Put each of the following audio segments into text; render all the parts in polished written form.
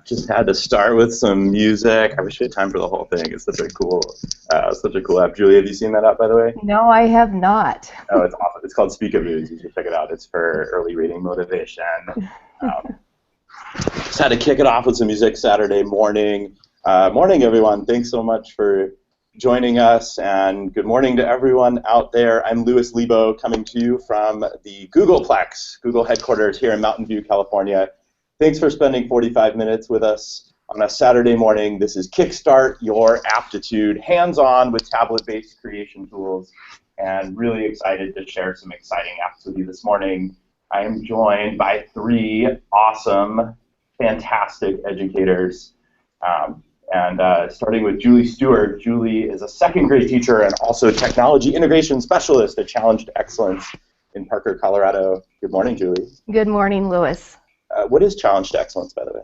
just had to start with some music. I wish we had time for the whole thing. It's such a cool app. Julie, have you seen that app, by the way? No, I have not. Oh, it's awesome. It's called Speak-a-Voos. You should check it out. It's for early reading motivation. Just had to kick it off with some music Saturday morning. Morning, everyone. Thanks so much for joining us, and good morning to everyone out there. I'm Louis Lebo, coming to you from the Googleplex, Google headquarters here in Mountain View, California. Thanks for spending 45 minutes with us on a Saturday morning. This is Kickstart Your App-titude, hands-on with tablet-based creation tools, and really excited to share some exciting apps with you this morning. I am joined by three awesome, fantastic educators. Starting with Julie Stewart. Julie is a second grade teacher and also technology integration specialist at Challenge to Excellence in Parker, Colorado. Good morning, Julie. Good morning, Louis. What is Challenge to Excellence, by the way?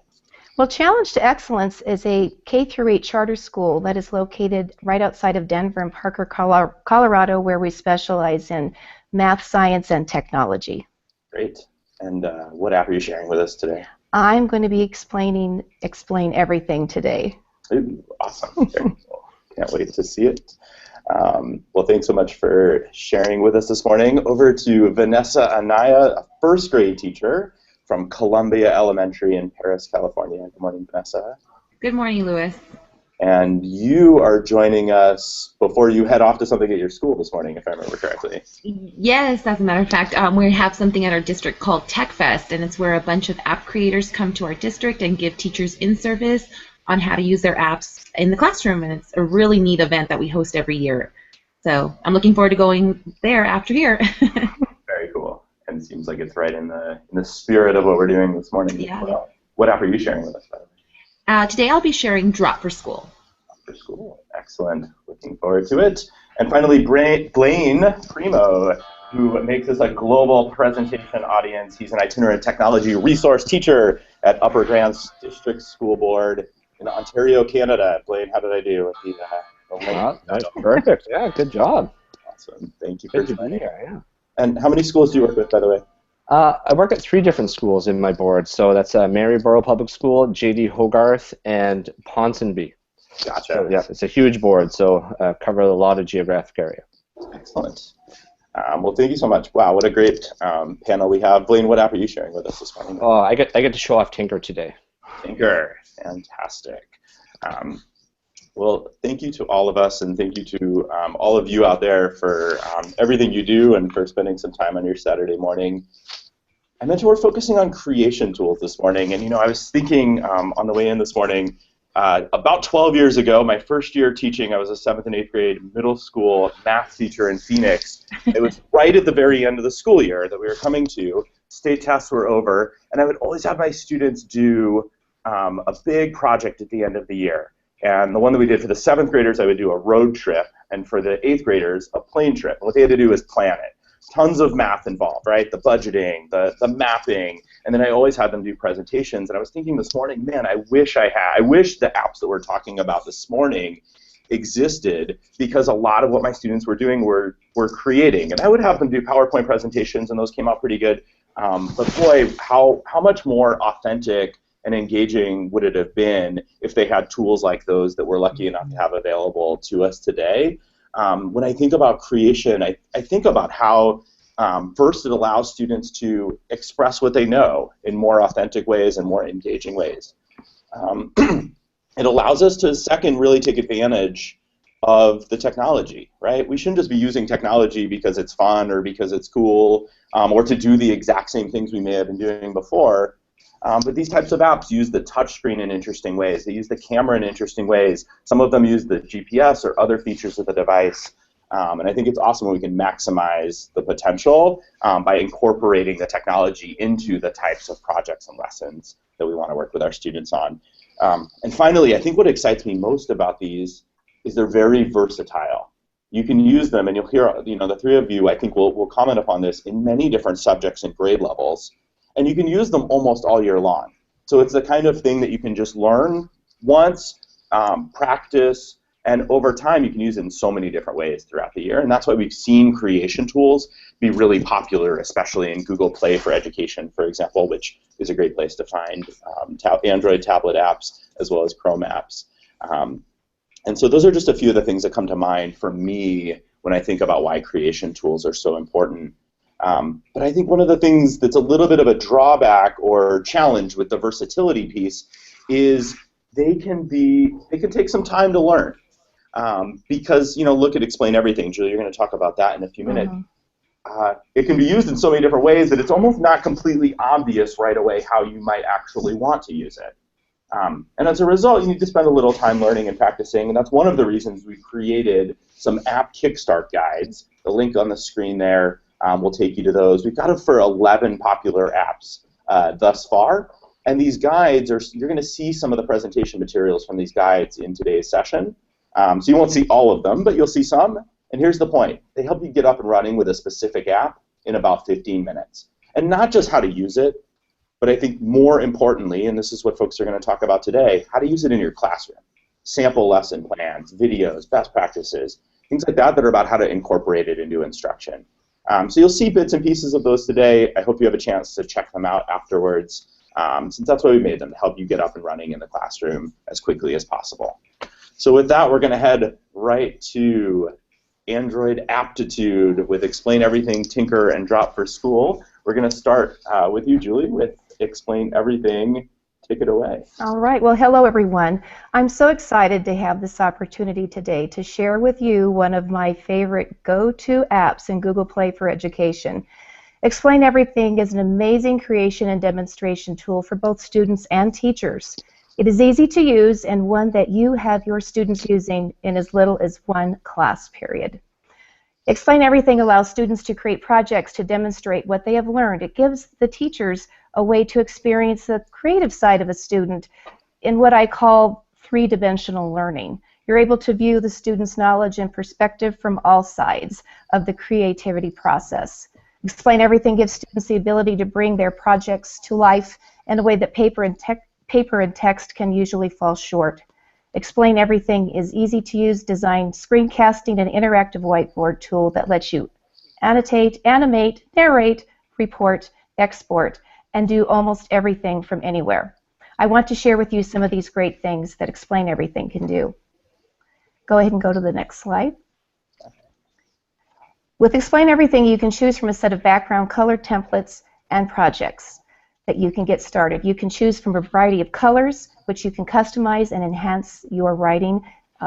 Well, Challenge to Excellence is a K-8 charter school that is located right outside of Denver in Parker, Colorado, where we specialize in math, science, and technology. Great. And what app are you sharing with us today? I'm going to be explain everything today. Ooh, awesome. Very cool. Can't wait to see it. Well, thanks so much for sharing with us this morning. Over to Vanessa Anaya, a first grade teacher from Columbia Elementary in Perris, California. Good morning, Vanessa. Good morning, Louis. And you are joining us before you head off to something at your school this morning, if I remember correctly. Yes, as a matter of fact, we have something at our district called Tech Fest, and it's where a bunch of app creators come to our district and give teachers in-service on how to use their apps in the classroom, and it's a really neat event that we host every year. So I'm looking forward to going there after here. Very cool. And it seems like it's right in the spirit of what we're doing this morning. Yeah. Well, what app are you sharing with us, by the way? Today I'll be sharing Drawp for School. Drawp for School. Excellent. Looking forward to it. And finally, Blayne Primeau, who makes us a global presentation audience. He's an Itinerant Technology Resource Teacher at Upper Grants District School Board in Ontario, Canada. Blayne, how did I do with the link? That's perfect. Yeah, good job. Awesome. Thank you for Good to be joining. here. Yeah. And how many schools do you work with, by the way? I work at 3 different schools in my board. So that's Maryborough Public School, J.D. Hogarth, and Ponsonby. Gotcha. So, yeah, it's a huge board, so cover a lot of geographic area. Excellent. Well, thank you so much. Wow, what a great panel we have. Blayne, what app are you sharing with us this morning? Oh, I get to show off Tynker today. Tynker, fantastic. Well, thank you to all of us, and thank you to all of you out there for everything you do and for spending some time on your Saturday morning. I mentioned we're focusing on creation tools this morning, and I was thinking on the way in this morning, about 12 years ago, my first year teaching, I was a 7th and 8th grade middle school math teacher in Phoenix. It was right at the very end of the school year that we were coming to. State tests were over, and I would always have my students do a big project at the end of the year. And the one that we did for the 7th graders, I would do a road trip, and for the 8th graders, a plane trip. And what they had to do was plan it. Tons of math involved, right? The budgeting, the mapping, and then I always had them do presentations. And I was thinking this morning, man, I wish the apps that we're talking about this morning existed, because a lot of what my students were doing were creating. And I would have them do PowerPoint presentations, and those came out pretty good. But boy, how much more authentic and engaging would it have been if they had tools like those that we're lucky enough to have available to us today? When I think about creation, I think about how first it allows students to express what they know in more authentic ways and more engaging ways. It allows us to, second, really take advantage of the technology, right? We shouldn't just be using technology because it's fun or because it's cool, or to do the exact same things we may have been doing before. But these types of apps use the touchscreen in interesting ways. They use the camera in interesting ways. Some of them use the GPS or other features of the device. And I think it's awesome when we can maximize the potential by incorporating the technology into the types of projects and lessons that we want to work with our students on. And finally, I think what excites me most about these is they're very versatile. You can use them, and you'll hear, the three of you, I think, will comment upon this in many different subjects and grade levels. And you can use them almost all year long. So it's the kind of thing that you can just learn once, practice, And over time, you can use it in so many different ways throughout the year, and that's why we've seen creation tools be really popular, especially in Google Play for Education, for example, which is a great place to find Android tablet apps as well as Chrome apps. And so those are just a few of the things that come to mind for me when I think about why creation tools are so important. But I think one of the things that's a little bit of a drawback or challenge with the versatility piece is they can take some time to learn. Because, look at Explain Everything. Julie, you're going to talk about that in a few minutes. It can be used in so many different ways that it's almost not completely obvious right away how you might actually want to use it. And as a result, you need to spend a little time learning and practicing, and that's one of the reasons we created some App Kickstart Guides. The link on the screen there will take you to those. We've got it for 11 popular apps thus far, and these guides you're going to see some of the presentation materials from these guides in today's session. So you won't see all of them, but you'll see some. And here's the point. They help you get up and running with a specific app in about 15 minutes. And not just how to use it, but I think more importantly, and this is what folks are going to talk about today, how to use it in your classroom. Sample lesson plans, videos, best practices, things like that that are about how to incorporate it into instruction. So you'll see bits and pieces of those today. I hope you have a chance to check them out afterwards, since that's why we made them, to help you get up and running in the classroom as quickly as possible. So with that, we're going to head right to Android App-titude with Explain Everything, Tynker, and Drawp for School. We're going to start with you, Julie, with Explain Everything. Take it away. All right. Well, hello, everyone. I'm so excited to have this opportunity today to share with you one of my favorite go-to apps in Google Play for Education. Explain Everything is an amazing creation and demonstration tool for both students and teachers. It is easy to use and one that you have your students using in as little as one class period. Explain Everything allows students to create projects to demonstrate what they have learned. It gives the teachers a way to experience the creative side of a student in what I call three-dimensional learning. You're able to view the student's knowledge and perspective from all sides of the creativity process. Explain Everything gives students the ability to bring their projects to life in a way that paper and text can usually fall short. Explain Everything is easy to use, designed screencasting and interactive whiteboard tool that lets you annotate, animate, narrate, report, export, and do almost everything from anywhere. I want to share with you some of these great things that Explain Everything can do. Go ahead and go to the next slide. With Explain Everything, you can choose from a set of background color templates and projects that you can get started. You can choose from a variety of colors, which you can customize and enhance your writing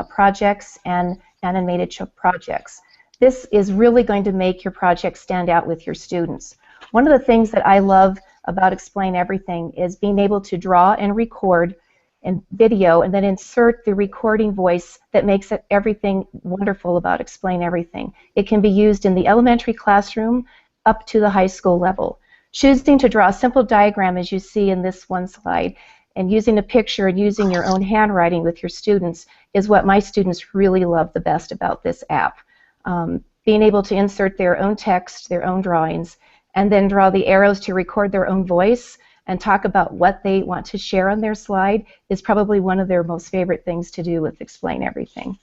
projects and animated projects. This is really going to make your project stand out with your students. One of the things that I love about Explain Everything is being able to draw and record in video and then insert the recording voice that makes everything wonderful about Explain Everything. It can be used in the elementary classroom up to the high school level. Choosing to draw a simple diagram, as you see in this one slide, and using a picture and using your own handwriting with your students is what my students really love the best about this app. Being able to insert their own text, their own drawings, and then draw the arrows to record their own voice and talk about what they want to share on their slide is probably one of their most favorite things to do with Explain Everything.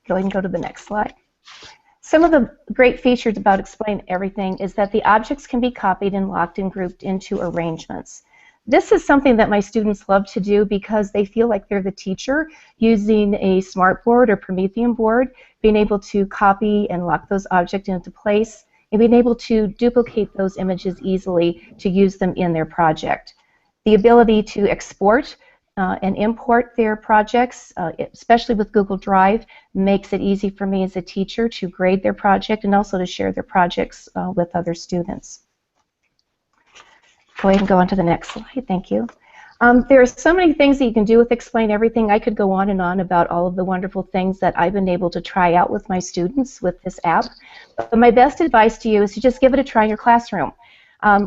Go ahead and go to the next slide. Some of the great features about Explain Everything is that the objects can be copied and locked and grouped into arrangements. This is something that my students love to do because they feel like they're the teacher using a smartboard or Promethean board, being able to copy and lock those objects into place and being able to duplicate those images easily to use them in their project. The ability to export and import their projects, especially with Google Drive, makes it easy for me as a teacher to grade their project and also to share their projects with other students. Go ahead and go on to the next slide. Thank you. There are so many things that you can do with Explain Everything. I could go on and on about all of the wonderful things that I've been able to try out with my students with this app. But my best advice to you is to just give it a try in your classroom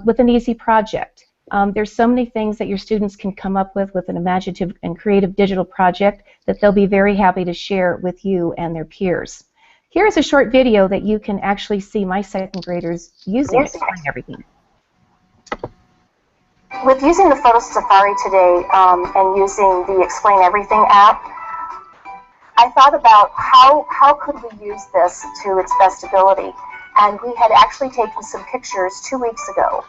with an easy project. There's so many things that your students can come up with an imaginative and creative digital project that they'll be very happy to share with you and their peers. Here's a short video that you can actually see my second graders using Explain Everything. With using the Photo Safari today and using the Explain Everything app, I thought about how could we use this to its best ability. And we had actually taken some pictures 2 weeks ago.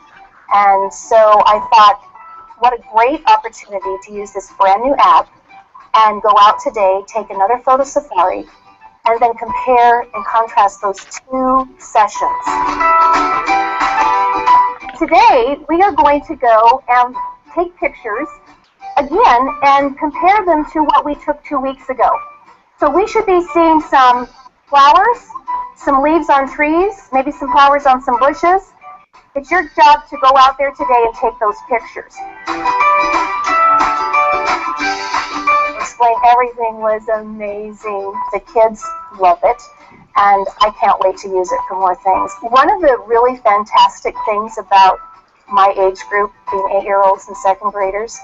And so I thought, what a great opportunity to use this brand new app and go out today, take another photo safari, and then compare and contrast those two sessions. Today, we are going to go and take pictures again and compare them to what we took 2 weeks ago. So we should be seeing some flowers, some leaves on trees, maybe some flowers on some bushes. It's your job to go out there today and take those pictures. Explain Everything was amazing. The kids love it, and I can't wait to use it for more things. One of the really fantastic things about my age group, being 8-year-olds and second graders,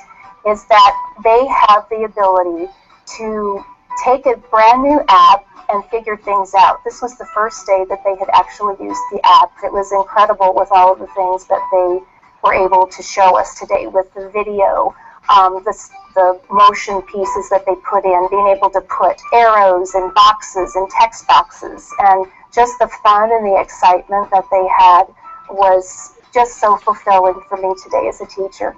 is that they have the ability to take a brand new app and figure things out. This was the first day that they had actually used the app. It was incredible with all of the things that they were able to show us today with the video, the motion pieces that they put in, being able to put arrows and boxes and text boxes, and just the fun and the excitement that they had was just so fulfilling for me today as a teacher.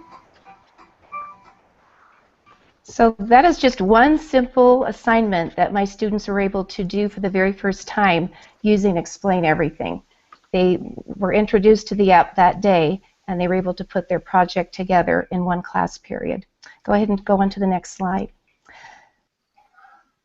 So that is just one simple assignment that my students were able to do for the very first time using Explain Everything. They were introduced to the app that day, and they were able to put their project together in one class period. Go ahead and go on to the next slide.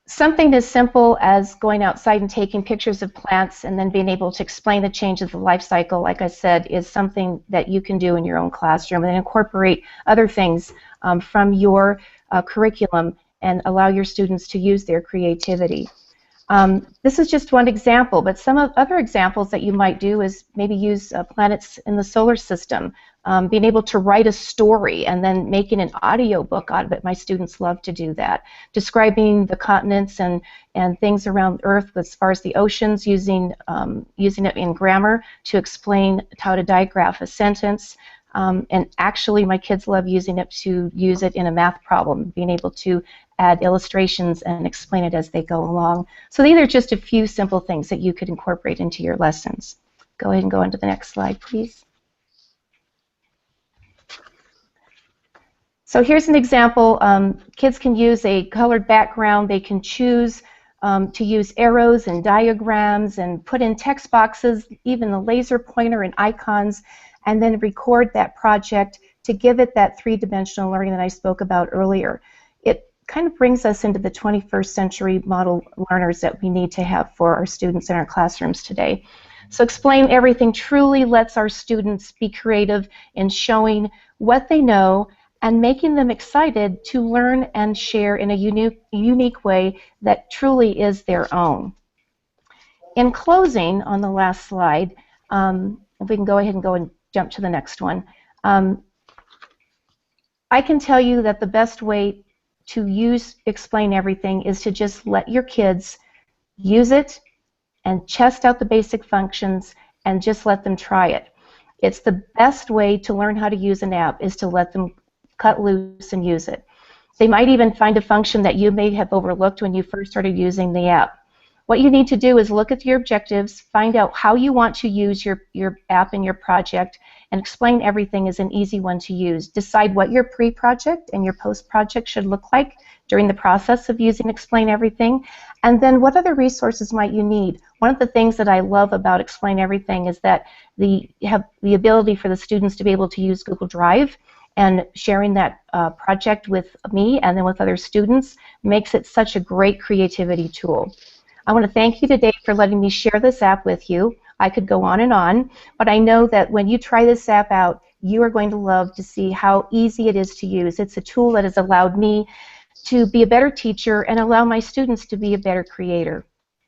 Something as simple as going outside and taking pictures of plants and then being able to explain the change of the life cycle, like I said, is something that you can do in your own classroom and incorporate other things from your curriculum and allow your students to use their creativity. This is just one example, but some of other examples that you might do is maybe use planets in the solar system, being able to write a story and then making an audio book out of it. My students love to do that. Describing the continents and things around Earth as far as the oceans, using it in grammar to explain how to digraph a sentence. And actually, my kids love using it to use it in a math problem, being able to add illustrations and explain it as they go along. So these are just a few simple things that you could incorporate into your lessons. Go ahead and go on to the next slide, please. So here's an example. Kids can use a colored background. They can choose to use arrows and diagrams and put in text boxes, even a laser pointer and icons, and then record that project to give it that three-dimensional learning that I spoke about earlier. It kind of brings us into the 21st century model learners that we need to have for our students in our classrooms today. So Explain Everything truly lets our students be creative in showing what they know and making them excited to learn and share in a unique way that truly is their own. In closing, on the last slide, if we can go ahead and go and jump to the next one. I can tell you that the best way to use Explain Everything is to just let your kids use it and test out the basic functions and just let them try it. It's the best way to learn how to use an app is to let them cut loose and use it. They might even find a function that you may have overlooked when you first started using the app. What you need to do is look at your objectives, find out how you want to use your app in your project, and Explain Everything is an easy one to use. Decide what your pre-project and your post-project should look like during the process of using Explain Everything, and then what other resources might you need. One of the things that I love about Explain Everything is that you have the ability for the students to be able to use Google Drive, and sharing that project with me and then with other students makes it such a great creativity tool. I want to thank you today for letting me share this app with you. I could go on, but I know that when you try this app out, you are going to love to see how easy it is to use. It's a tool that has allowed me to be a better teacher and allow my students to be a better creator.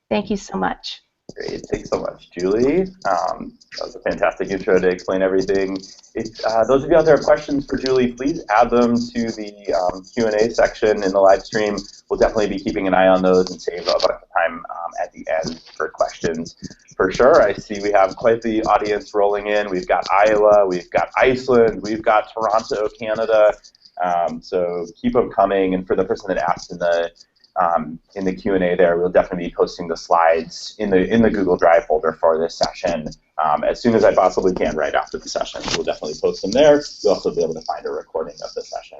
Thank you so much. Great, thanks so much, Julie. That was a fantastic intro to Explain Everything. If those of you out there have questions for Julie, please add them to the Q&A section in the live stream. We'll definitely be keeping an eye on those and save a bunch of time at the end for questions. For sure, I see we have quite the audience rolling in. We've got Iowa, we've got Iceland, we've got Toronto, Canada. So keep them coming. And for the person that asked in the in the Q&A there. We'll definitely be posting the slides in the Google Drive folder for this session as soon as I possibly can right after the session. We'll definitely post them there. You'll also be able to find a recording of the session.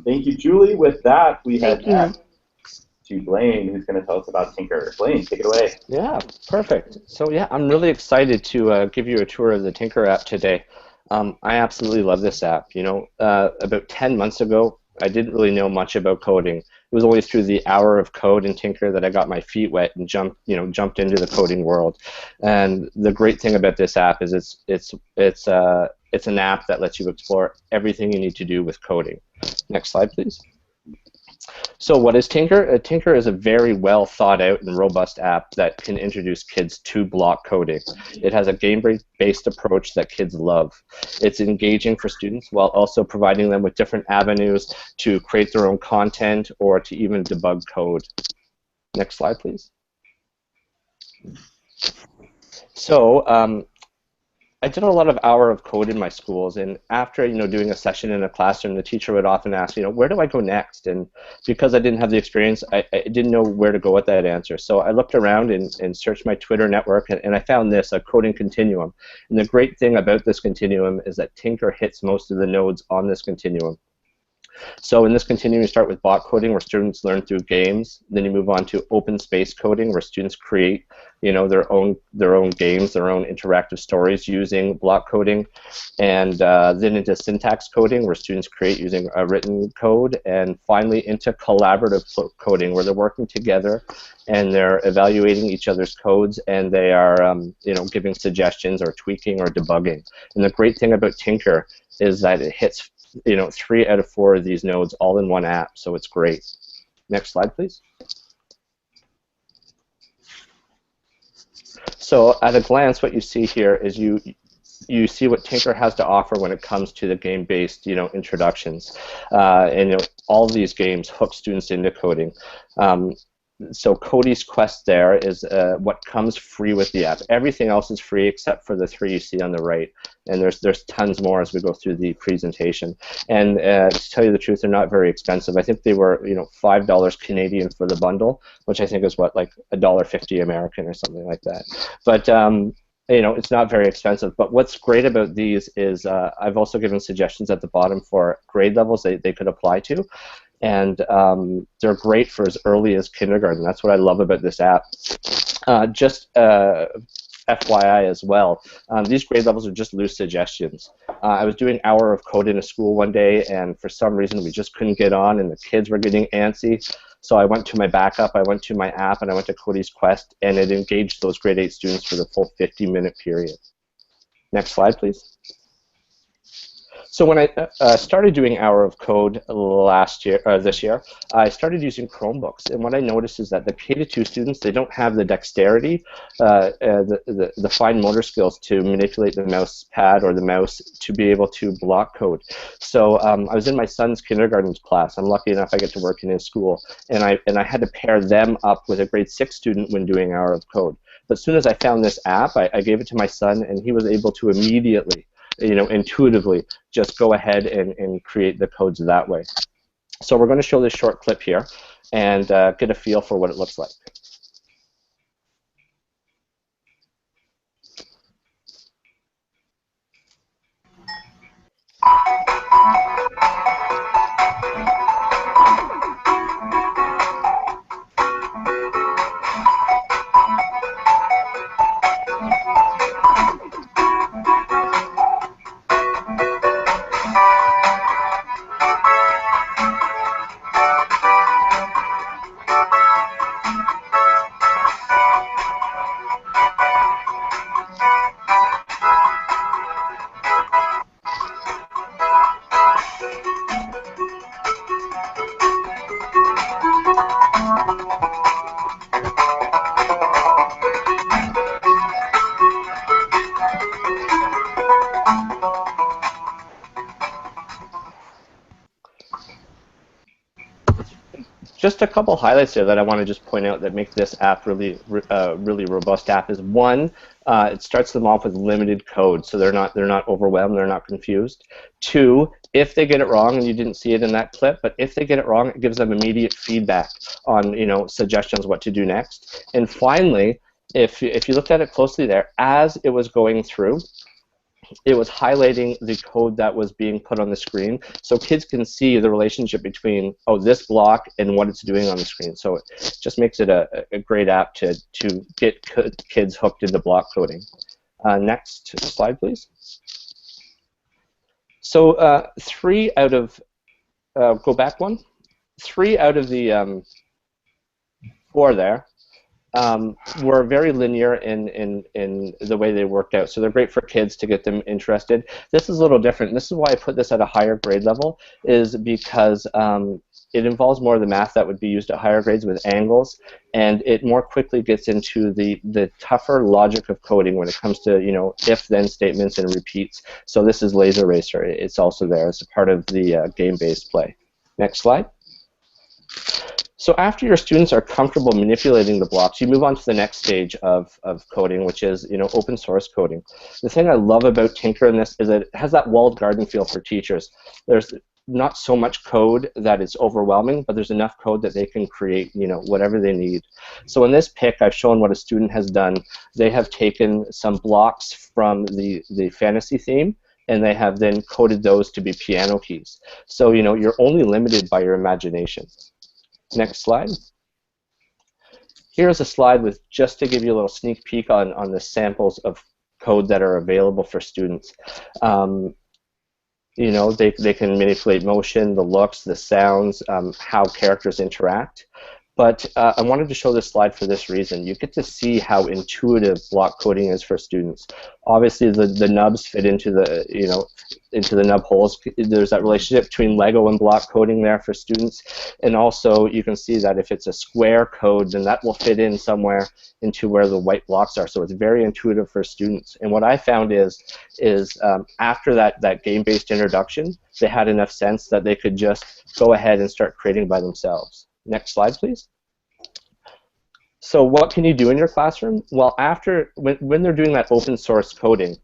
Thank you, Julie. With that, we head back to Blayne, who's going to tell us about Tynker. Blayne, take it away. Yeah, perfect. So yeah, I'm really excited to give you a tour of the Tynker app today. I absolutely love this app. You know, about 10 months ago, I didn't really know much about coding. It was only through the hour of code in Tynker that I got my feet wet and jumped into the coding world. And the great thing about this app is it's an app that lets you explore everything you need to do with coding. Next slide, please. So what is Tynker? Tynker is a very well thought out and robust app that can introduce kids to block coding. It has a game-based approach that kids love. It's engaging for students while also providing them with different avenues to create their own content or to even debug code. Next slide, please. So I did a lot of hour of code in my schools, and after doing a session in a classroom, the teacher would often ask, where do I go next? And because I didn't have the experience, I didn't know where to go with that answer. So I looked around and searched my Twitter network, and I found this, a coding continuum. And the great thing about this continuum is that Tynker hits most of the nodes on this continuum. So in this continuum, you start with block coding, where students learn through games. Then you move on to open space coding, where students create, their own games, their own interactive stories using block coding. And then into syntax coding, where students create using a written code. And finally into collaborative coding, where they're working together and they're evaluating each other's codes, and they are, giving suggestions or tweaking or debugging. And the great thing about Tynker is that it hits 3 out of 4 of these nodes all in one app, so it's great. Next slide, please. So at a glance, what you see here is you see what Tynker has to offer when it comes to the game-based introductions. And all of these games hook students into coding. So Cody's Quest there is what comes free with the app. Everything else is free except for the 3 you see on the right, and there's tons more as we go through the presentation. And to tell you the truth, they're not very expensive. I think they were $5 Canadian for the bundle, which I think is what, like $1.50 American or something like that. But it's not very expensive. But what's great about these is I've also given suggestions at the bottom for grade levels they could apply to. And they're great for as early as kindergarten. That's what I love about this app. Just FYI as well, these grade levels are just loose suggestions. I was doing hour of code in a school one day, and for some reason we just couldn't get on, and the kids were getting antsy. So I went to my backup, I went to my app, and I went to Cody's Quest, and it engaged those grade 8 students for the full 50-minute period. Next slide, please. So when I started doing Hour of Code this year, I started using Chromebooks, and what I noticed is that the K-2 students, they don't have the dexterity, the fine motor skills to manipulate the mouse pad or the mouse to be able to block code. So I was in my son's kindergarten class. I'm lucky enough I get to work in his school, and I had to pair them up with a grade 6 student when doing Hour of Code. But as soon as I found this app, I gave it to my son, and he was able to immediately, intuitively just go ahead and create the codes that way. So we're going to show this short clip here and get a feel for what it looks like. just a couple highlights there that I want to just point out that make this app really robust app is one, it starts them off with limited code, so they're not overwhelmed, they're not confused. Two, if they get it wrong, and you didn't see it in that clip, but if they get it wrong, it gives them immediate feedback on suggestions what to do next. And finally, if you looked at it closely there, as it was going through, it was highlighting the code that was being put on the screen, so kids can see the relationship between this block and what it's doing on the screen. So it just makes it a great app to get kids hooked into block coding. Next slide, please. So 3 out of go back one. 3 out of the 4 there were very linear in the way they worked out. So they're great for kids to get them interested. This is a little different. This is why I put this at a higher grade level, is because it involves more of the math that would be used at higher grades with angles, and it more quickly gets into the tougher logic of coding when it comes to if-then statements and repeats. So this is Laser Racer. It's also there as a part of the game-based play. Next slide. So after your students are comfortable manipulating the blocks, you move on to the next stage of coding, which is open source coding. The thing I love about Tynker in this is that it has that walled garden feel for teachers. There's not so much code that it's overwhelming, but there's enough code that they can create whatever they need. So in this pic, I've shown what a student has done. They have taken some blocks from the fantasy theme, and they have then coded those to be piano keys. So you're only limited by your imagination. Next slide. Here's a slide with just to give you a little sneak peek on the samples of code that are available for students. They can manipulate motion, the looks, the sounds, how characters interact. But I wanted to show this slide for this reason. You get to see how intuitive block coding is for students. Obviously, the nubs fit into the nub holes. There's that relationship between Lego and block coding there for students. And also, you can see that if it's a square code, then that will fit in somewhere into where the white blocks are. So it's very intuitive for students. And what I found is after that game-based introduction, they had enough sense that they could just go ahead and start creating by themselves. Next slide, please. So what can you do in your classroom? Well, when they're doing that open source coding,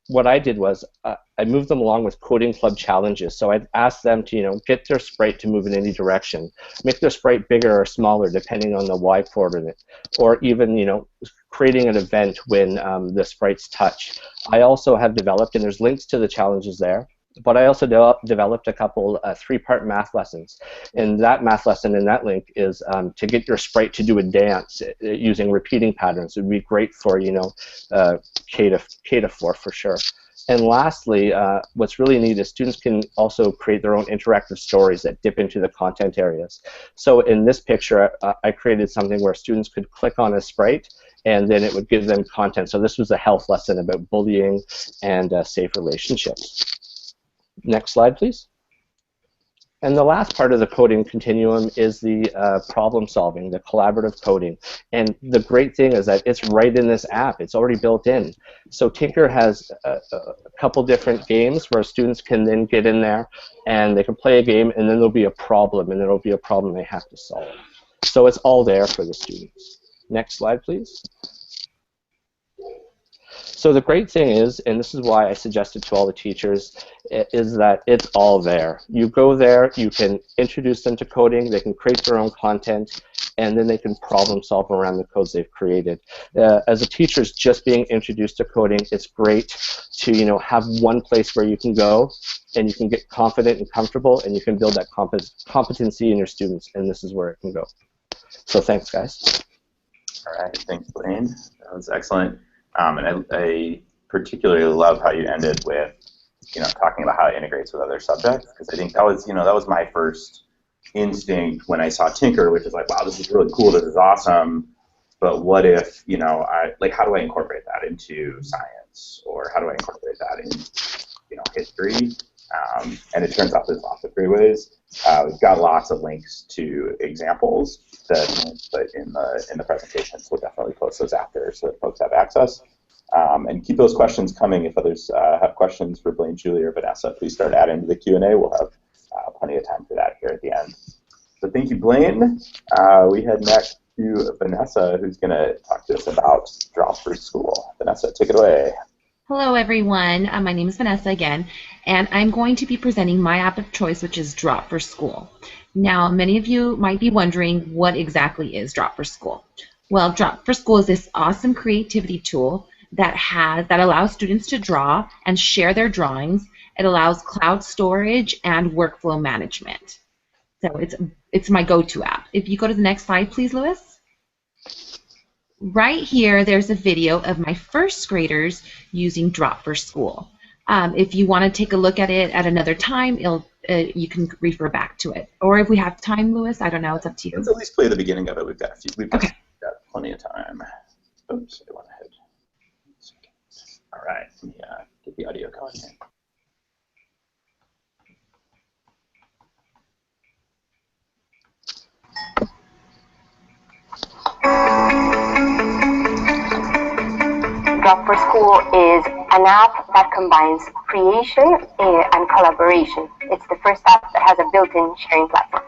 what I did was I moved them along with coding club challenges. So I'd ask them to get their sprite to move in any direction, make their sprite bigger or smaller depending on the Y coordinate, or even creating an event when the sprites touch. I also have developed, and there's links to the challenges there, but I also developed a couple 3-part math lessons. And that math lesson in that link is to get your sprite to do a dance using repeating patterns. It would be great for K to 4 for sure. And lastly, what's really neat is students can also create their own interactive stories that dip into the content areas. So in this picture, I created something where students could click on a sprite and then it would give them content. So this was a health lesson about bullying and safe relationships. Next slide, please. And the last part of the coding continuum is the problem solving, the collaborative coding. And the great thing is that it's right in this app. It's already built in. So Tynker has a couple different games where students can then get in there and they can play a game, and then there'll be a problem, and there'll be a problem they have to solve. So it's all there for the students. Next slide, please. So the great thing is, and this is why I suggested to all the teachers, is that it's all there. You go there, you can introduce them to coding, they can create their own content, and then they can problem solve around the codes they've created. As a teacher just being introduced to coding, it's great to have one place where you can go and you can get confident and comfortable, and you can build that competency in your students, and this is where it can go. So thanks, guys. All right, thanks, Blayne. That was excellent. And I particularly love how you ended with, talking about how it integrates with other subjects, because I think that was my first instinct when I saw Tynker, which is like, wow, this is really cool, this is awesome, but what if, how do I incorporate that into science, or how do I incorporate that in, history? And it turns out there's lots of great ways. We've got lots of links to examples that we'll put in the presentation, so we'll definitely post those after so that folks have access. And keep those questions coming. If others have questions for Blayne, Julie, or Vanessa, please start adding to the Q&A. We'll have plenty of time for that here at the end. So thank you, Blayne. We head next to Vanessa, who's going to talk to us about Drawp for School. Vanessa, take it away. Hello, everyone. My name is Vanessa again, and I'm going to be presenting my app of choice, which is Drawp for School. Now, many of you might be wondering what exactly is Drawp for School. Well, Drawp for School is this awesome creativity tool that allows students to draw and share their drawings. It allows cloud storage and workflow management. So it's my go-to app. If you go to the next slide, please, Louis. Right here, there's a video of my first graders using Drawp for School. If you want to take a look at it at another time, you can refer back to it. Or if we have time, Louis, I don't know, it's up to you. Let's at least play the beginning of it. We've got plenty of time. Oops, I went ahead. All right, let me get the audio going here. Drawp for School is an app that combines creation and collaboration. It's the first app that has a built-in sharing platform.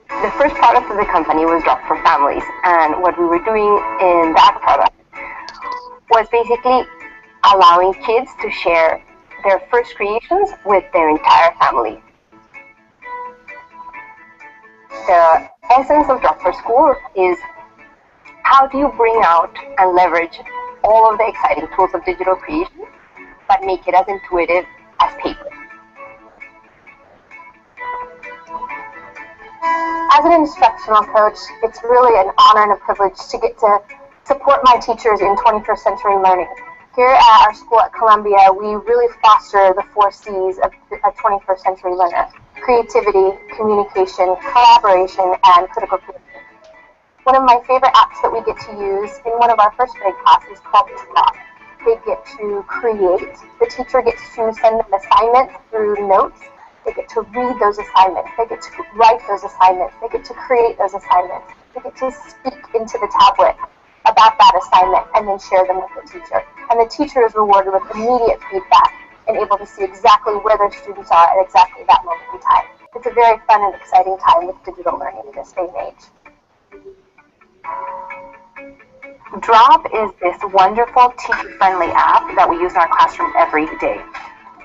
The first product of the company was Drawp for Families, and what we were doing in that product was basically allowing kids to share their first creations with their entire family. The essence of Drawp for School is how do you bring out and leverage all of the exciting tools of digital creation, but make it as intuitive as paper. As an instructional coach, it's really an honor and a privilege to get to support my teachers in 21st century learning. Here at our school at Columbia, we really foster the 4 C's of a 21st century learner: creativity, communication, collaboration, and critical thinking. One of my favorite apps that we get to use in one of our first grade classes is called Drawp. They get to create. The teacher gets to send them assignments through notes. They get to read those assignments. They get to write those assignments. They get to create those assignments. They get to speak into the tablet about that assignment and then share them with the teacher. And the teacher is rewarded with immediate feedback and able to see exactly where their students are at exactly that moment in time. It's a very fun and exciting time with digital learning in this day and age. Drawp is this wonderful teacher-friendly app that we use in our classroom every day.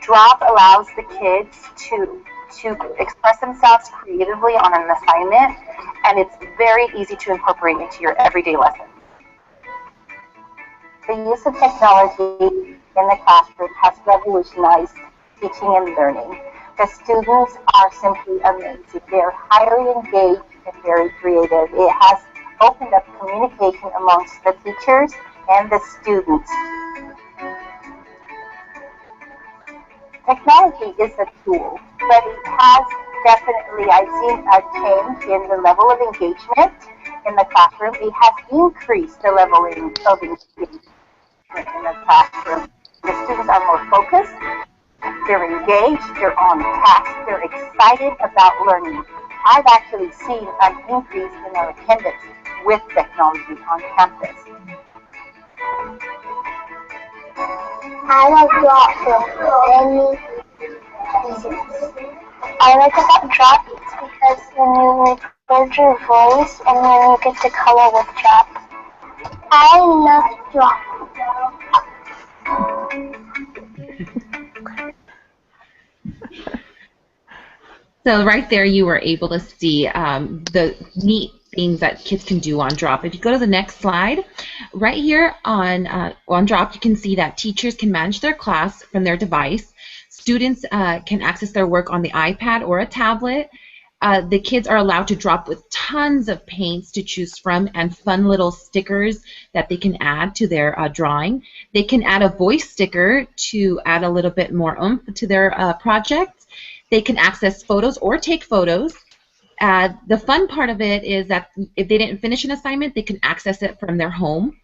Drawp allows the kids to express themselves creatively on an assignment, and it's very easy to incorporate into your everyday lessons. The use of technology in the classroom has revolutionized teaching and learning. The students are simply amazing. They're highly engaged and very creative. It has opened up communication amongst the teachers and the students. Technology is a tool, but it has definitely, I've seen a change in the level of engagement in the classroom. It has increased the level of engagement in the classroom. The students are more focused, they're engaged, they're on task, they're excited about learning. I've actually seen an increase in our attendance with technology on campus. I like Drawp for many reasons. I like about Drawp because when you record your voice and when you get the color with Drawp. I love Drawp. So right there you were able to see the neat things that kids can do on Drawp. If you go to the next slide, right here on Drawp you can see that teachers can manage their class from their device. Students can access their work on the iPad or a tablet. The kids are allowed to drop with tons of paints to choose from and fun little stickers that they can add to their drawing. They can add a voice sticker to add a little bit more oomph to their project. They can access photos or take photos. The fun part of it is that if they didn't finish an assignment, they can access it from their home.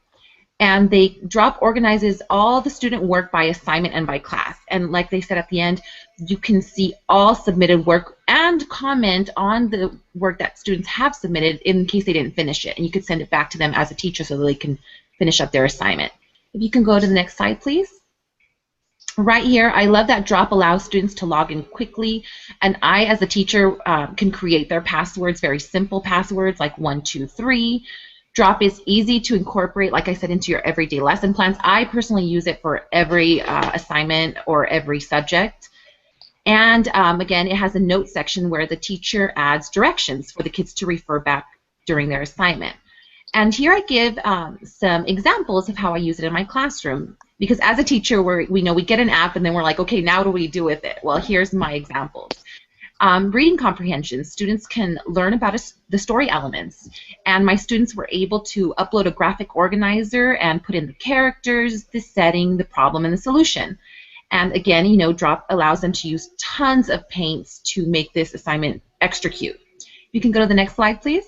And Drawp organizes all the student work by assignment and by class. And like they said at the end, you can see all submitted work and comment on the work that students have submitted in case they didn't finish it. And you could send it back to them as a teacher so that they can finish up their assignment. If you can go to the next slide, please. Right here, I love that Drawp allows students to log in quickly, and I, as a teacher, can create their passwords, very simple passwords like 123. Drawp is easy to incorporate, like I said, into your everyday lesson plans. I personally use it for every assignment or every subject. And again, it has a note section where the teacher adds directions for the kids to refer back during their assignment. And here I give some examples of how I use it in my classroom. Because as a teacher, we know we get an app and then we're like, okay, now what do we do with it? Well, here's my examples. Reading comprehension, students can learn about the story elements. And my students were able to upload a graphic organizer and put in the characters, the setting, the problem, and the solution. And again, you know, Drawp allows them to use tons of paints to make this assignment extra cute. You can go to the next slide, please.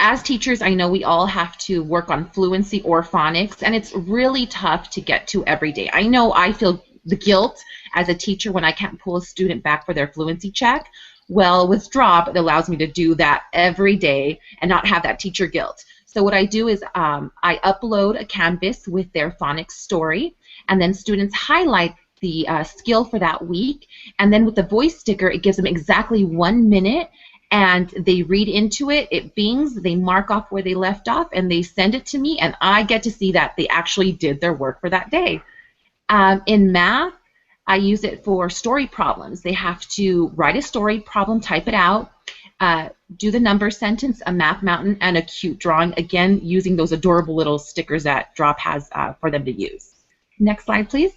As teachers, I know we all have to work on fluency or phonics, and it's really tough to get to every day. I know I feel the guilt as a teacher when I can't pull a student back for their fluency check. Well, with Drawp, it allows me to do that every day and not have that teacher guilt. So what I do is I upload a canvas with their phonics story, and then students highlight the skill for that week, and then with the voice sticker, it gives them exactly 1 minute, and they read into it, it bings, they mark off where they left off, and they send it to me, and I get to see that they actually did their work for that day. In math, I use it for story problems. They have to write a story problem, type it out, do the number sentence, a math mountain, and a cute drawing, again, using those adorable little stickers that Drawp has for them to use. Next slide, please.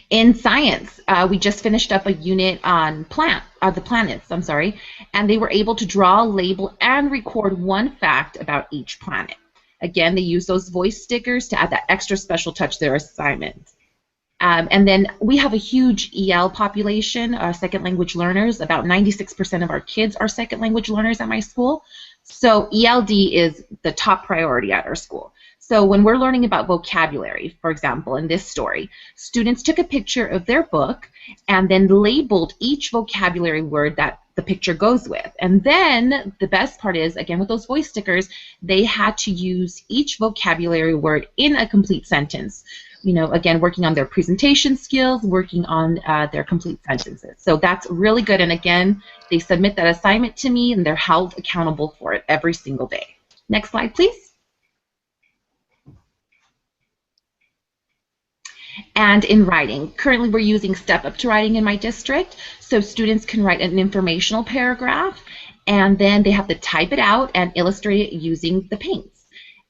In science, we just finished up a unit on the planets, and they were able to draw, label, and record one fact about each planet. Again, they use those voice stickers to add that extra special touch to their assignment. And then we have a huge EL population, second language learners. About 96% of our kids are second language learners at my school. So ELD is the top priority at our school. So when we're learning about vocabulary, for example, in this story, students took a picture of their book and then labeled each vocabulary word that the picture goes with. And then the best part is, again, with those voice stickers, they had to use each vocabulary word in a complete sentence. You know, again, working on their presentation skills, working on their complete sentences. So that's really good. And again, they submit that assignment to me and they're held accountable for it every single day. Next slide, please. And in writing, currently we're using Step Up to Writing in my district, so students can write an informational paragraph and then they have to type it out and illustrate it using the paints.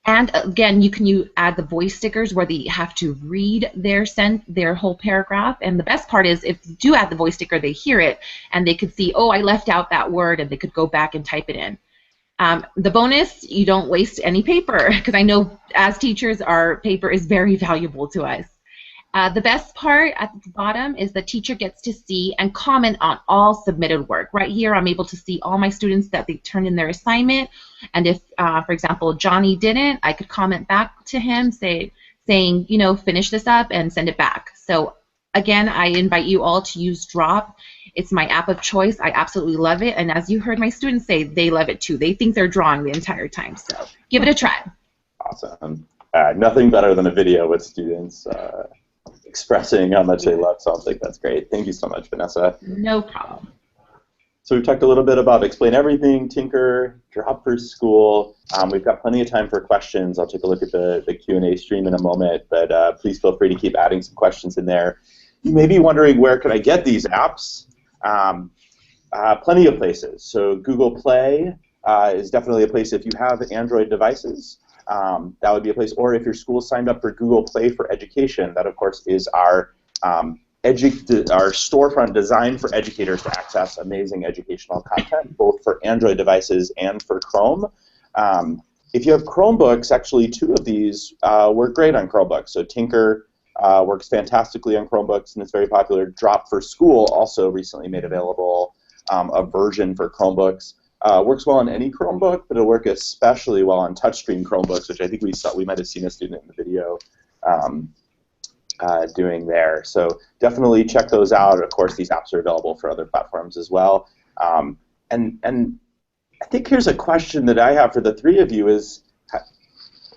And again, you can add the voice stickers where they have to read their whole paragraph, and the best part is if you do add the voice sticker, they hear it and they could see, oh, I left out that word, and they could go back and type it in. The bonus, you don't waste any paper, because I know as teachers our paper is very valuable to us. The best part at the bottom is the teacher gets to see and comment on all submitted work. Right here, I'm able to see all my students that they turned in their assignment, and if, for example, Johnny didn't, I could comment back to him saying, you know, finish this up and send it back. So again, I invite you all to use Drawp. It's my app of choice. I absolutely love it, and as you heard my students say, they love it too. They think they're drawing the entire time, so give it a try. Awesome. Nothing better than a video with students expressing how much they love something. That's great. Thank you so much, Vanessa. No problem. So we've talked a little bit about Explain Everything, Tynker, Drawp for School. We've got plenty of time for questions. I'll take a look at the Q&A stream in a moment, but please feel free to keep adding some questions in there. You may be wondering, where can I get these apps? Plenty of places. So Google Play is definitely a place if you have Android devices. That would be a place, or if your school signed up for Google Play for Education, that of course is our storefront designed for educators to access amazing educational content, both for Android devices and for Chrome. If you have Chromebooks, actually 2 of these work great on Chromebooks. So Tynker works fantastically on Chromebooks and it's very popular. Drawp for School also recently made available a version for Chromebooks. Works well on any Chromebook, but it'll work especially well on touchscreen Chromebooks, which I think we might have seen a student in the video doing there. So definitely check those out. Of course, these apps are available for other platforms as well. And I think here's a question that I have for the 3 of you is,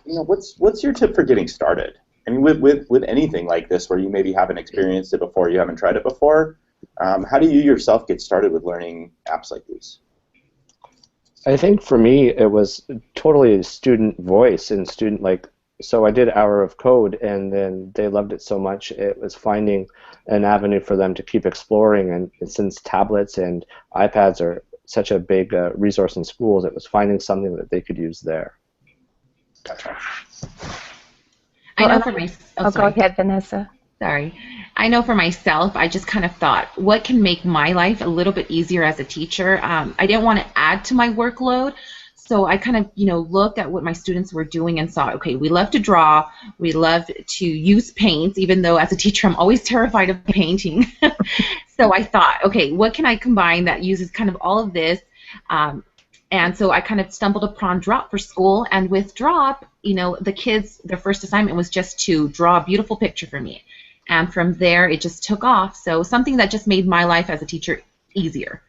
you know, what's your tip for getting started? I mean, with anything like this where you maybe haven't experienced it before, you haven't tried it before, how do you yourself get started with learning apps like these? I think for me it was totally student voice and student so I did Hour of Code, and then they loved it so much it was finding an avenue for them to keep exploring, and since tablets and iPads are such a big resource in schools, it was finding something that they could use there. Gotcha. I know for myself. Go ahead, Vanessa. Sorry. I know for myself, I just kind of thought, what can make my life a little bit easier as a teacher? I didn't want to add to my workload, so I kind of, looked at what my students were doing and saw, okay, we love to draw, we love to use paint, even though as a teacher I'm always terrified of painting. So I thought, okay, what can I combine that uses kind of all of this? And so I kind of stumbled upon Drawp for school, and with Drawp, the kids, their first assignment was just to draw a beautiful picture for me. And from there, it just took off. So something that just made my life as a teacher easier.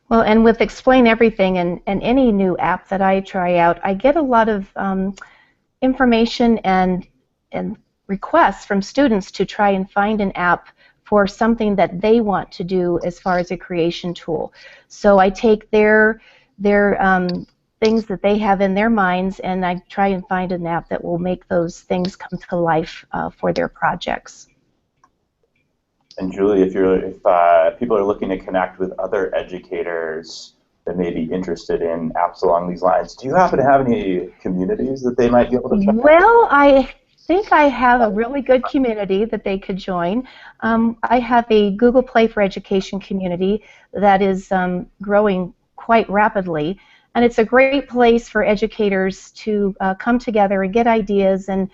Well, and with Explain Everything and any new app that I try out, I get a lot of information and requests from students to try and find an app for something that they want to do as far as a creation tool. So I take their things that they have in their minds, and I try and find an app that will make those things come to life for their projects. And Julie, if people are looking to connect with other educators that may be interested in apps along these lines, do you happen to have any communities that they might be able to check out? Well, I think I have a really good community that they could join. I have a Google Play for Education community that is growing quite rapidly. And it's a great place for educators to come together and get ideas and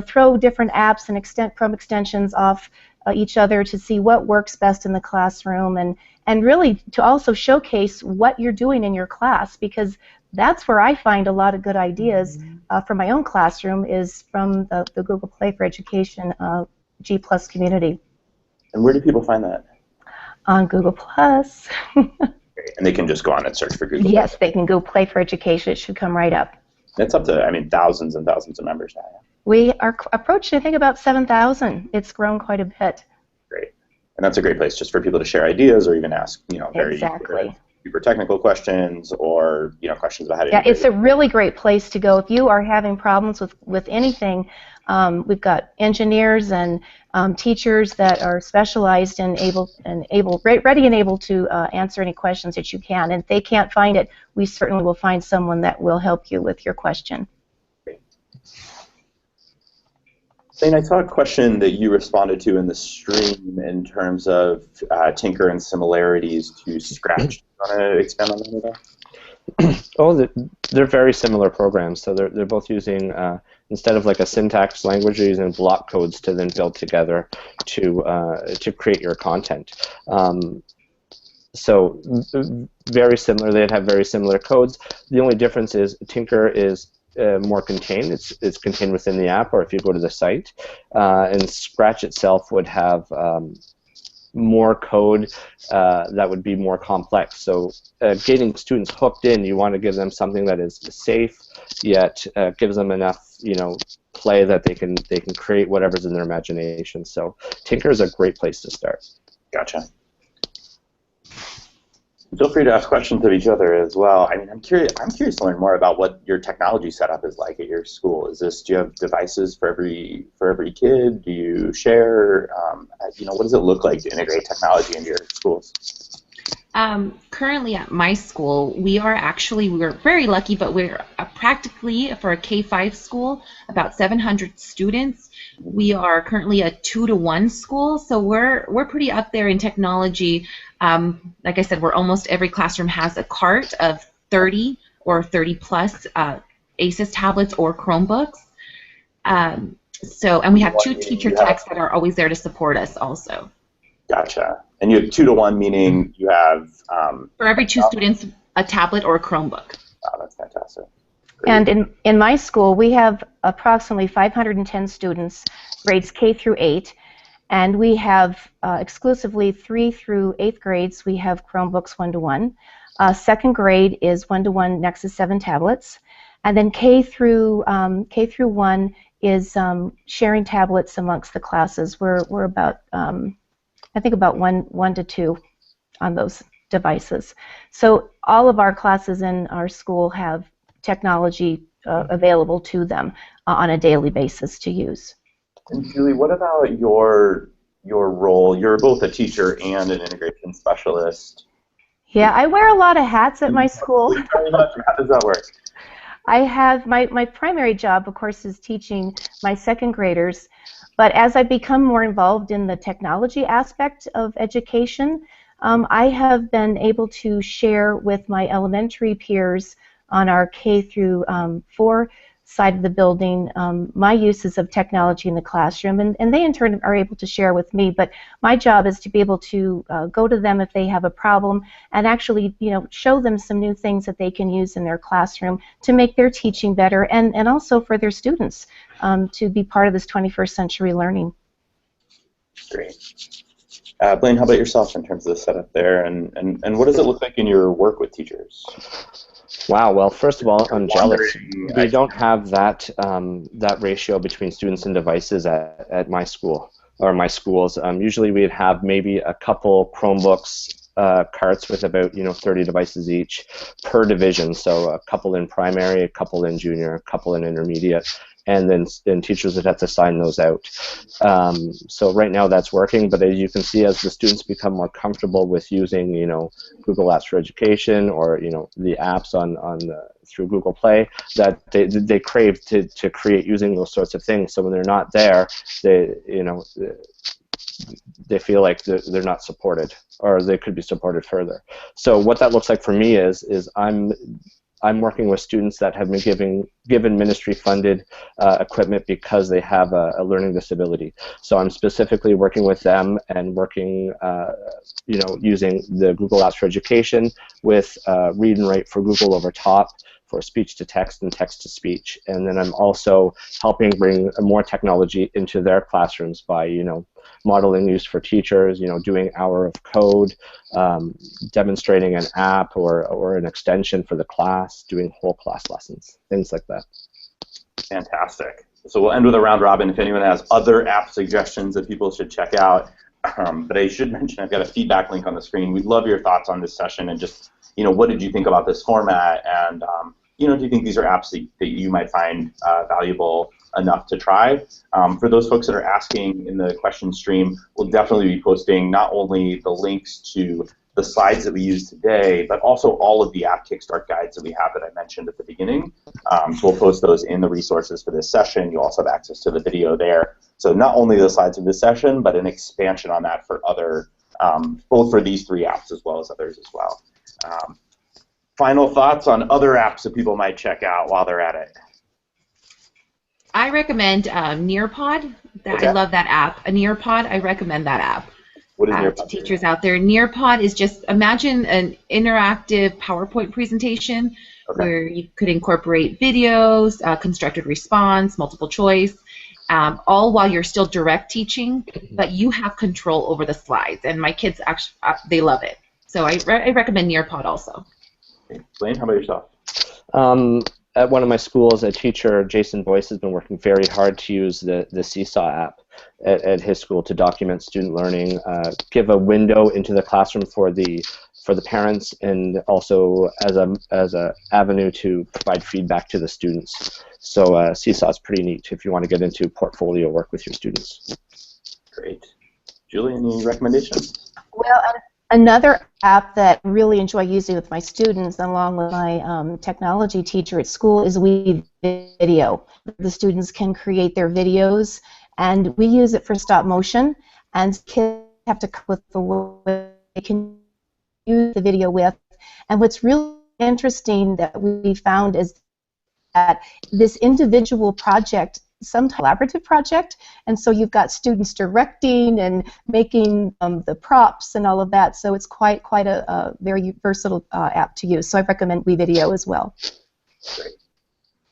throw different apps and Chrome extensions off each other to see what works best in the classroom, and really to also showcase what you're doing in your class, because that's where I find a lot of good ideas for my own classroom, is from the Google Play for Education G+ community. And where do people find that? On Google+. And they can just go on and search for Google. Yes, they can go Play for Education. It should come right up. It's up to, thousands and thousands of members now. We are approaching, I think, about 7,000. It's grown quite a bit. Great. And that's a great place just for people to share ideas or even ask, very super technical questions or, questions about how to do it. It's a really great place to go if you are having problems with anything. We've got engineers and teachers that are specialized and ready and able to answer any questions that you can. And if they can't find it, we certainly will find someone that will help you with your question. Blayne, I saw a question that you responded to in the stream in terms of Tynker and similarities to Scratch. Do you want to expand on that at all? Oh, they're very similar programs. So they're both using, instead of like a syntax language, they're using block codes to then build together to create your content. So very similar. They'd have very similar codes. The only difference is Tynker is more contained. It's contained within the app, or if you go to the site. And Scratch itself would have more code that would be more complex. So getting students hooked in, you want to give them something that is safe, yet gives them enough, play that they can create whatever's in their imagination. So Tynker is a great place to start. Gotcha. Feel free to ask questions of each other as well. I'm curious to learn more about what your technology setup is like at your school. Do you have devices for every kid? Do you share? What does it look like to integrate technology into your schools? Currently at my school, we're very lucky, but we're practically, for a K-5 school, about 700 students. We are currently a 2-to-1 school, so we're pretty up there in technology. Like I said, almost every classroom has a cart of 30 or 30 plus ACES tablets or Chromebooks. And we have 2 teacher techs that are always there to support us also. Gotcha. And you have 2-to-1, meaning you have... for every 2 students, a tablet or a Chromebook. Wow, that's fantastic. Great. And in my school, we have approximately 510 students, grades K through 8, and we have exclusively 3 through 8th grades, we have Chromebooks 1-to-1. Second grade is 1-to-1 Nexus 7 tablets. And then K through 1 is sharing tablets amongst the classes. We're about, I think about one to two on those devices. So all of our classes in our school have technology available to them on a daily basis to use. And Julie, what about your role? You're both a teacher and an integration specialist. Yeah, I wear a lot of hats at my school. How does that work? I have my primary job, of course, is teaching my second graders, but as I become more involved in the technology aspect of education, I have been able to share with my elementary peers on our K through 4 side of the building my uses of technology in the classroom, and they in turn are able to share with me. But my job is to be able to go to them if they have a problem and actually, show them some new things that they can use in their classroom to make their teaching better, and also for their students to be part of this 21st century learning. Great. Blayne, how about yourself in terms of the setup there, and what does it look like in your work with teachers? Wow. Well, first of all, I'm jealous. We don't have that that ratio between students and devices at my school or my schools. Usually, we'd have maybe a couple Chromebooks carts with about 30 devices each per division. So a couple in primary, a couple in junior, a couple in intermediate, and then teachers would have to sign those out. So right now that's working, but as you can see, as the students become more comfortable with using, Google Apps for Education or the apps on through Google Play, that they crave to create using those sorts of things. So when they're not there, they feel like they're not supported, or they could be supported further. So what that looks like for me is I'm working with students that have been given ministry-funded equipment because they have a learning disability. So I'm specifically working with them and working, using the Google Apps for Education with Read and Write for Google over top, for speech-to-text and text-to-speech. And then I'm also helping bring more technology into their classrooms by, modeling use for teachers, doing Hour of Code, demonstrating an app or an extension for the class, doing whole class lessons, things like that. Fantastic. So we'll end with a round robin if anyone has other app suggestions that people should check out. But I should mention I've got a feedback link on the screen. We'd love your thoughts on this session and just, what did you think about this format? And, do you think these are apps that you might find valuable enough to try? For those folks that are asking in the question stream, we'll definitely be posting not only the links to the slides that we use today, but also all of the App Kickstart Guides that we have that I mentioned at the beginning. So we'll post those in the resources for this session. You'll also have access to the video there. So not only the slides of this session, but an expansion on that for other, both for these 3 apps as well as others as well. Final thoughts on other apps that people might check out while they're at it? I recommend Nearpod. Okay. I love that app. Nearpod, I recommend that app. What is Nearpod? To teachers out there. Nearpod is just, imagine an interactive PowerPoint presentation where you could incorporate videos, constructed response, multiple choice, all while you're still direct teaching, but you have control over the slides. And my kids, actually, they love it. So I recommend Nearpod also. Blayne, how about yourself? At one of my schools, a teacher, Jason Boyce, has been working very hard to use the Seesaw app at his school to document student learning, give a window into the classroom for the parents, and also as a avenue to provide feedback to the students. So Seesaw is pretty neat if you want to get into portfolio work with your students. Great. Julie, any recommendations? Well, another app that I really enjoy using with my students, along with my technology teacher at school, is Video. The students can create their videos, and we use it for stop motion, and kids have to come with the way they can use the video with. And what's really interesting that we found is that this individual project, sometimes collaborative project, and so you've got students directing and making the props and all of that, so it's quite a very versatile app to use. So I recommend WeVideo as well. Great.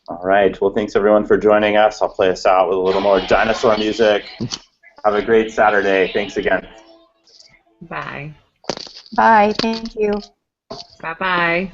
All right, well, thanks everyone for joining us. I'll play us out with a little more dinosaur music. Have a great Saturday. Thanks again. Bye. Bye, thank you. Bye-bye.